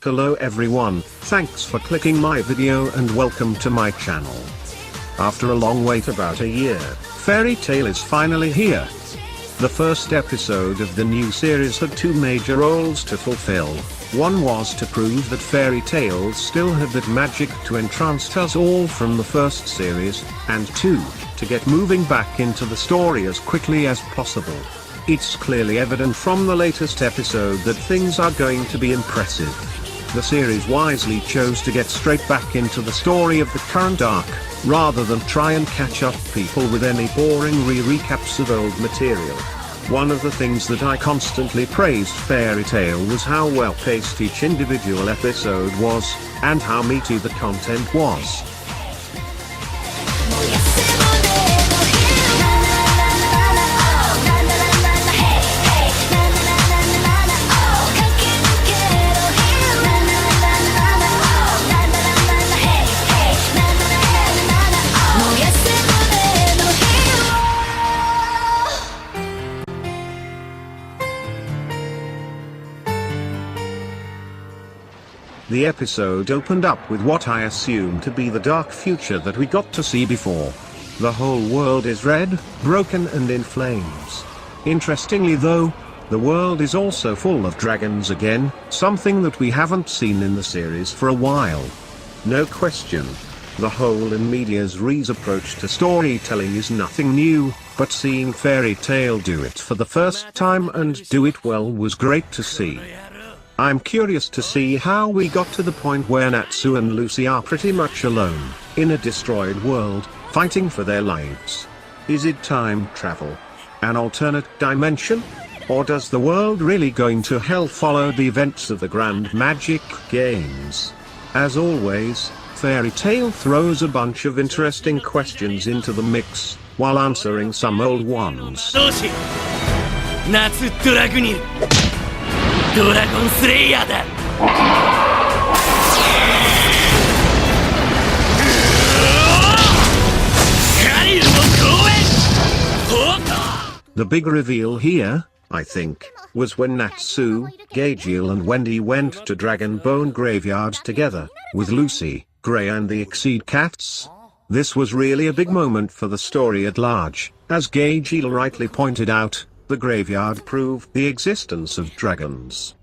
Hello everyone, thanks for clicking my video and welcome to my channel. After a long wait, about a year, Fairy Tail is finally here. The first episode of the new series had two major roles to fulfill. One was to prove that fairy tales still had that magic to entrance us all from the first series, and two, to get moving back into the story as quickly as possible. It's clearly evident from the latest episode that things are going to be impressive. The series wisely chose to get straight back into the story of the current arc, rather than try and catch up people with any boring recaps of old material. One of the things that I constantly praised Fairy Tail was how well paced each individual episode was, and how meaty the content was. The episode opened up with what I assume to be the dark future that we got to see before. The whole world is red, broken and in flames. Interestingly though, the world is also full of dragons again, something that we haven't seen in the series for a while. No question. The whole in medias res approach to storytelling is nothing new, but seeing Fairy Tail do it for the first time and do it well was great to see. I'm curious to see how we got to the point where Natsu and Lucy are pretty much alone, in a destroyed world, fighting for their lives. Is it time travel? An alternate dimension? Or does the world really going to hell follow the events of the Grand Magic Games? As always, Fairy Tail throws a bunch of interesting questions into the mix, while answering some old ones. Natsu Dragneel ドラゴンスレイヤーだ。The big reveal here, I think, was when Natsu, Dragneel and Wendy went to Dragon Bone Graveyard together, with Lucy, Grey and the Exceed Cats. This was really a big moment for the story at large, as Dragneel rightly pointed out. The graveyard proved the existence of dragons.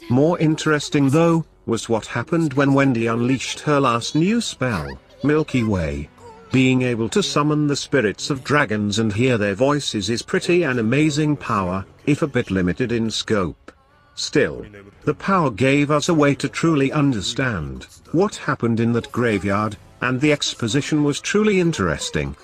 More interesting though, was what happened when Wendy unleashed her last new spell, Milky Way. Being able to summon the spirits of dragons and hear their voices is pretty an amazing power, if a bit limited in scope. Still, the power gave us a way to truly understand what happened in that graveyard, and the exposition was truly interesting.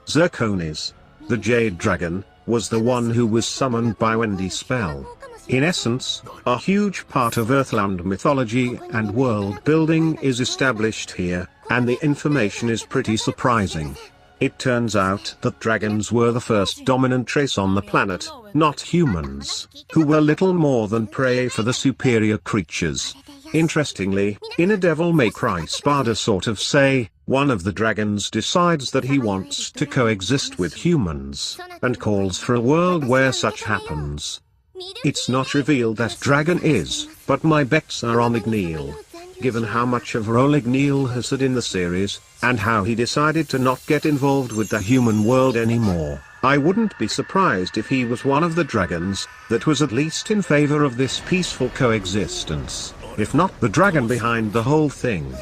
Zirconis, the Jade Dragon, was the one who was summoned by Wendy's spell. In essence, a huge part of Earthland mythology and world building is established here, and the information is pretty surprising. It turns out that dragons were the first dominant race on the planet, not humans, who were little more than prey for the superior creatures. Interestingly, in a Devil May Cry Spada sort of say, one of the dragons decides that he wants to coexist with humans, and calls for a world where such happens. It's not revealed that dragon is, but my bets are on Dragneel. Given how much of a role Dragneel has had in the series, and how he decided to not get involved with the human world anymore, I wouldn't be surprised if he was one of the dragons that was at least in favor of this peaceful coexistence, if not the dragon behind the whole thing.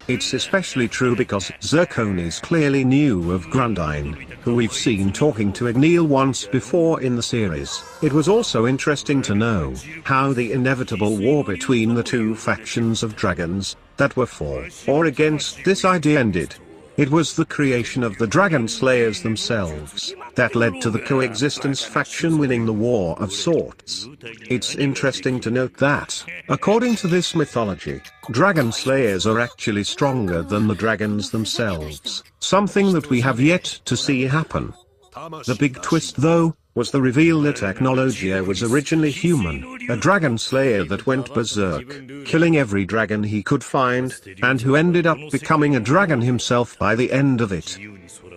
It's especially true because Zirconis clearly knew of Grundine, who we've seen talking to Dragneel once before in the series. It was also interesting to know how the inevitable war between the two factions of dragons that were for or against this idea ended. It was the creation of the Dragon Slayers themselves that led to the coexistence faction winning the war of sorts. It's interesting to note that, according to this mythology, Dragon Slayers are actually stronger than the dragons themselves, something that we have yet to see happen. The big twist though, was the reveal that Technologia was originally human, a dragon slayer that went berserk, killing every dragon he could find, and who ended up becoming a dragon himself by the end of it.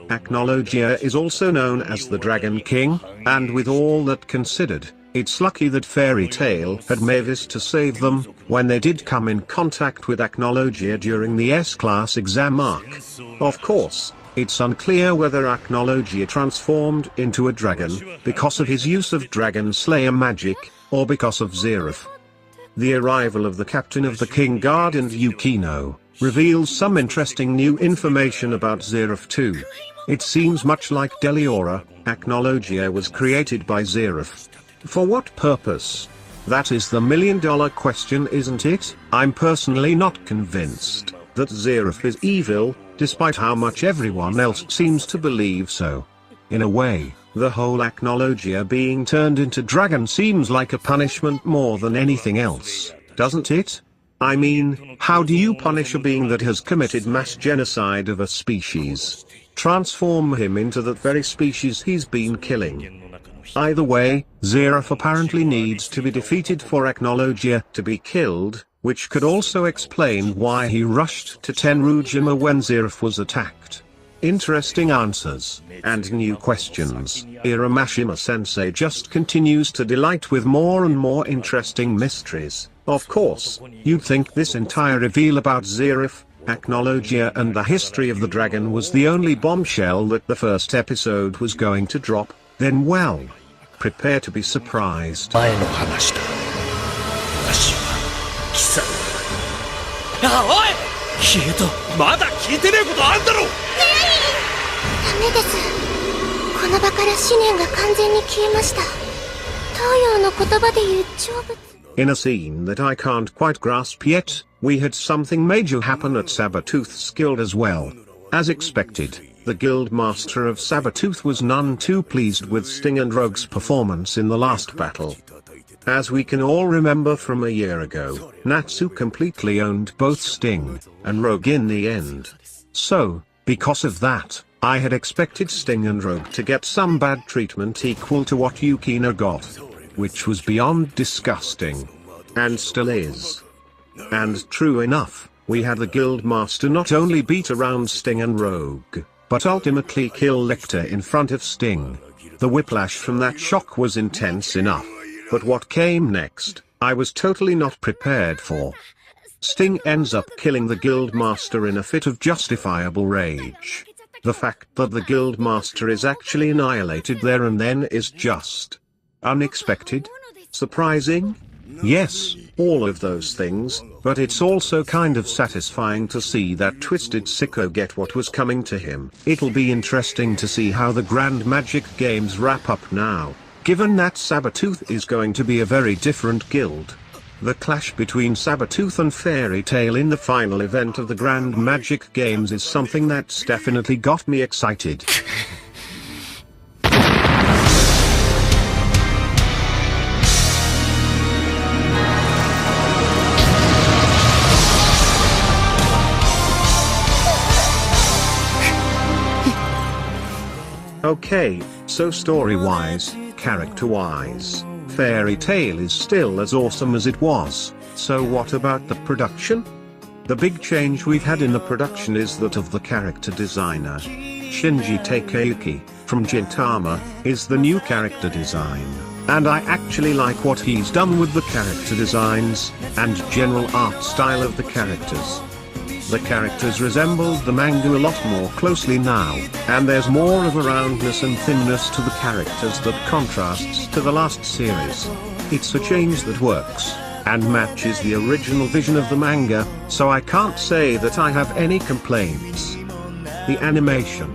Technologia is also known as the Dragon King, and with all that considered, It's lucky that Fairy Tail had Mavis to save them, when they did come in contact with Acnologia during the S-Class exam arc. Of course, it's unclear whether Acnologia transformed into a dragon, because of his use of Dragon Slayer magic, or because of Zeref. The arrival of the captain of the King Guard and Yukino, reveals some interesting new information about Zeref too. It seems much like Deliora, Acnologia was created by Zeref. For what purpose? That is the million-dollar question, isn't it? I'm personally not convinced that Zeref is evil, despite how much everyone else seems to believe so. In a way, the whole Acnologia being turned into dragon seems like a punishment more than anything else, doesn't it? I mean, how do you punish a being that has committed mass genocide of a species? Transform him into that very species he's been killing. Either way, Zeref apparently needs to be defeated for Acnologia to be killed, which could also explain why he rushed to Tenryujima when Zeref was attacked. Interesting answers, and new questions. Iramashima-sensei just continues to delight with more and more interesting mysteries. Of course, you'd think this entire reveal about Zeref, Acnologia and the history of the dragon was the only bombshell that the first episode was going to drop, then well, prepare to be surprised. あ、おい！消えた。まだ聞いてねえことあんだろ。ダメです。この場から思念が完全に消えました。東洋の言葉で言う成仏。In a scene that I can't quite grasp yet, we had something major happen at Sabertooth's guild as well. As expected, the guild master of Sabertooth was none too pleased with Sting and Rogue's performance in the last battle. As we can all remember from a year ago, Natsu completely owned both Sting and Rogue in the end. So, because of that, I had expected Sting and Rogue to get some bad treatment equal to what Yukino got, which was beyond disgusting. And still is. And true enough, we had the guild master not only beat around Sting and Rogue, but ultimately kill Lictor in front of Sting. The whiplash from that shock was intense enough. But what came next, I was totally not prepared for. Sting ends up killing the guild master in a fit of justifiable rage. The fact that the guild master is actually annihilated there and then is just unexpected, surprising. Yes, all of those things, but it's also kind of satisfying to see that twisted sicko get what was coming to him. It'll be interesting to see how the Grand Magic Games wrap up now, given that Sabertooth is going to be a very different guild. The clash between Sabertooth and Fairy Tail in the final event of the Grand Magic Games is something that's definitely got me excited. Okay, so story-wise, character-wise, Fairy Tail is still as awesome as it was, so what about the production? The big change we've had in the production is that of the character designer. Shinji Takeuchi, from Gintama, is the new character design, and I actually like what he's done with the character designs, and general art style of the characters. The characters resembled the manga a lot more closely now, and there's more of a roundness and thinness to the characters that contrasts to the last series. It's a change that works, and matches the original vision of the manga, so I can't say that I have any complaints. The animation.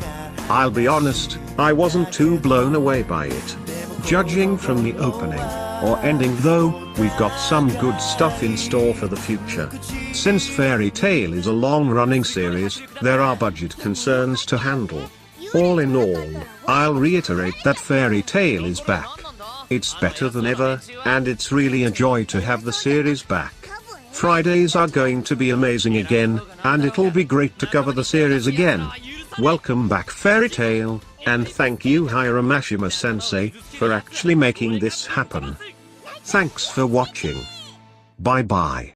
I'll be honest, I wasn't too blown away by it. Judging from the opening, or ending though, we've got some good stuff in store for the future. Since Fairy Tail is a long-running series, there are budget concerns to handle. All in all, I'll reiterate that Fairy Tail is back. It's better than ever, and it's really a joy to have the series back. Fridays are going to be amazing again, and it'll be great to cover the series again. Welcome back Fairy Tail, and thank you Hiramashima-sensei, for actually making this happen. Thanks for watching. Bye bye.